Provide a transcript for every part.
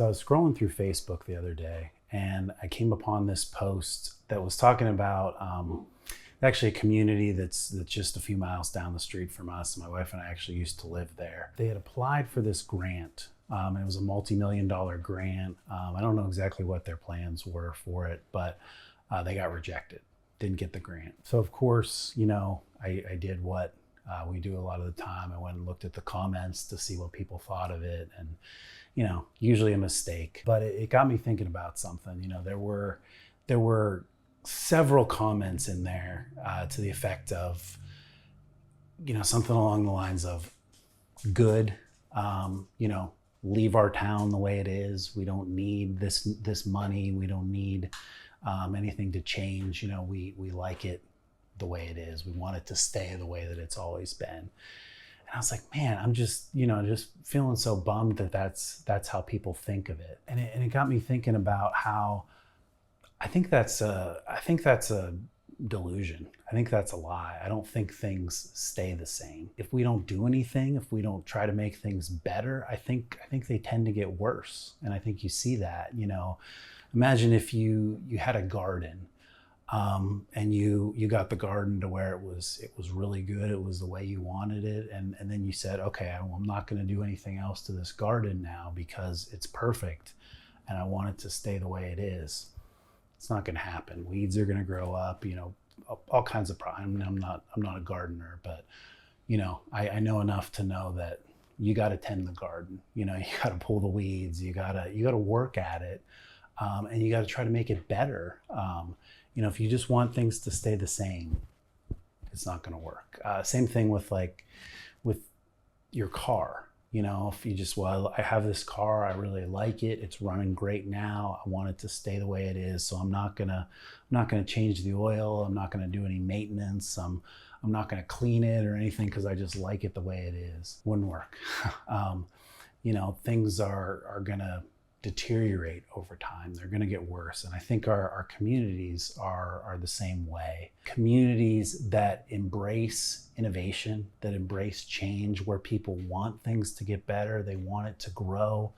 So I was scrolling through Facebook the other day and I came upon this post that was talking about actually a community that's just a few miles down the street from us. My wife and I actually used to live there. They had applied for this grant. It was a multi-million-dollar grant. I don't know exactly what their plans were for it, but they got rejected, didn't get the grant. So of course, I did what we do a lot of the time. I went and looked at the comments to see what people thought of it, and usually a mistake. But it got me thinking about something. There were several comments in there to the effect of, something along the lines of good, leave our town the way it is. We don't need this money. We don't need anything to change. We like it the way it is. We want it to stay the way that it's always been. And I was like, man, I'm just feeling so bummed that that's how people think of it. And it got me thinking about how I think that's a delusion. I think that's a lie. I don't think things stay the same. If we don't do anything, if we don't try to make things better, I think they tend to get worse. And I think you see that, imagine if you had a garden, and you got the garden to where it was really good. It was the way you wanted it. And then you said, okay, I'm not going to do anything else to this garden now because it's perfect and I want it to stay the way it is. It's not going to happen. Weeds are going to grow up, all kinds of problems. I'm not a gardener, but I know enough to know that you got to tend the garden. You got to pull the weeds. You got to work at it, and you got to try to make it better. If you just want things to stay the same, it's not going to work. Same thing with your car. If you just, I have this car, I really like it. It's running great now. I want it to stay the way it is. So I'm not gonna change the oil. I'm not gonna do any maintenance. I'm not gonna clean it or anything because I just like it the way it is. Wouldn't work. Things are gonna deteriorate over time. They're going to get worse. And I think our communities are the same way. Communities that embrace innovation, that embrace change, where people want things to get better, they want it to grow,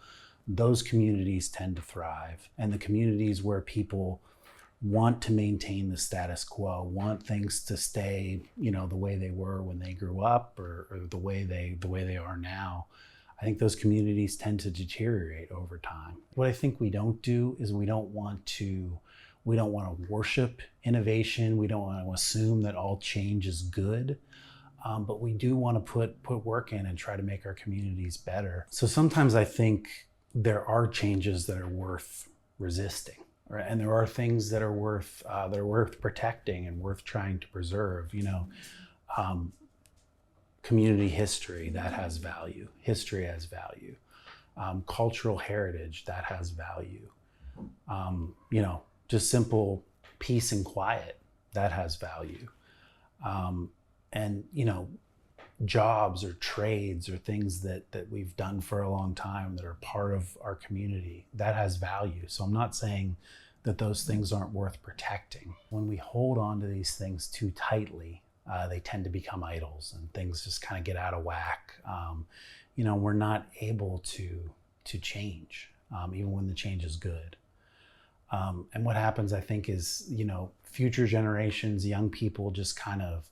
those communities tend to thrive. And the communities where people want to maintain the status quo, want things to stay, the way they were when they grew up or the way they are now, I think those communities tend to deteriorate over time. What I think we don't do is we don't want to worship innovation. We don't want to assume that all change is good, but we do want to put work in and try to make our communities better. So sometimes I think there are changes that are worth resisting, right? And there are things that are worth protecting and worth trying to preserve. Community history, that has value. History has value. Cultural heritage, that has value. Just simple peace and quiet, that has value. And jobs or trades or things that we've done for a long time that are part of our community, that has value. So I'm not saying that those things aren't worth protecting. When we hold on to these things too tightly, they tend to become idols and things just kind of get out of whack. We're not able to change, even when the change is good. And what happens, I think, is, future generations, young people just kind of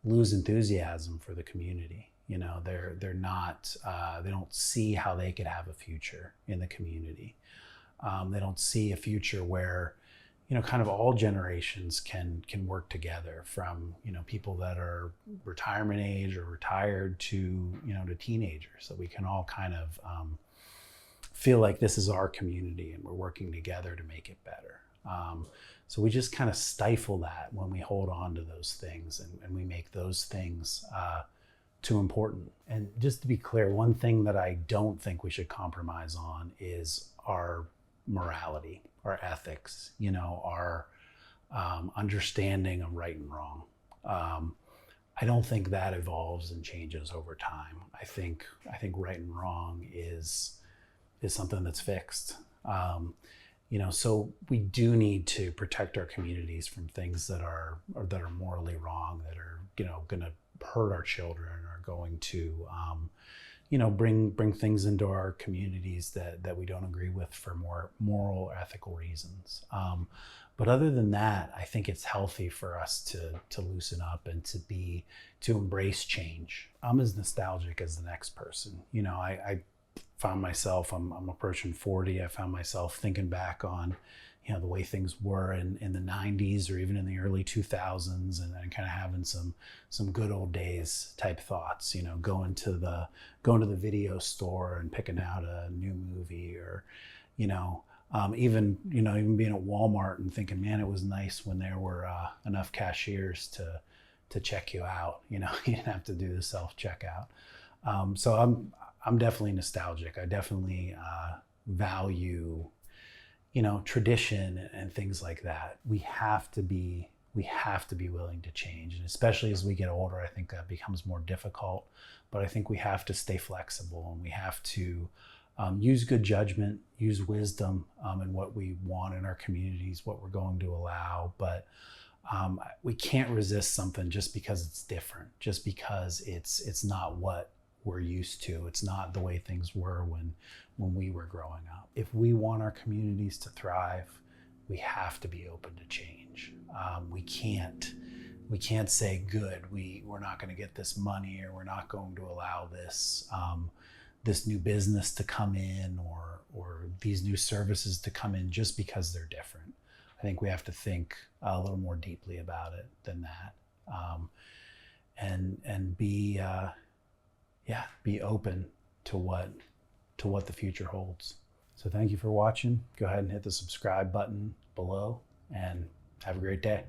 lose enthusiasm for the community. They're not, they don't see how they could have a future in the community. They don't see a future where kind of all generations can work together, from, people that are retirement age or retired to, to teenagers, that we can all kind of feel like this is our community and we're working together to make it better. So we just kind of stifle that when we hold on to those things and we make those things too important. And just to be clear, one thing that I don't think we should compromise on is our morality, our ethics, our understanding of right and wrong. I don't think that evolves and changes over time. I think right and wrong is something that's fixed. So we do need to protect our communities from things that are morally wrong, that are going to hurt our children, or going to bring things into our communities that we don't agree with for more moral or ethical reasons. But other than that, I think it's healthy for us to loosen up and to embrace change. I'm as nostalgic as the next person. I found myself, I'm approaching 40. I found myself thinking back on, the way things were in the 90s or even in the early 2000s, and kind of having some good old days type thoughts, going to the video store and picking out a new movie, or, even being at Walmart and thinking, man, it was nice when there were enough cashiers to check you out. You didn't have to do the self checkout. So I'm definitely nostalgic. I definitely value, tradition and things like that. We have to be willing to change, and especially as we get older, I think that becomes more difficult. But I think we have to stay flexible, and we have to use good judgment, use wisdom in what we want in our communities, what we're going to allow. But we can't resist something just because it's different, just because it's not what we're used to. It's not the way things were when we were growing up. If we want our communities to thrive, we have to be open to change. We can't say, good, we're not going to get this money, or we're not going to allow this this new business to come in, or these new services to come in just because they're different. I think we have to think a little more deeply about it than that, and be open to what the future holds. So thank you for watching. Go ahead and hit the subscribe button below, and have a great day.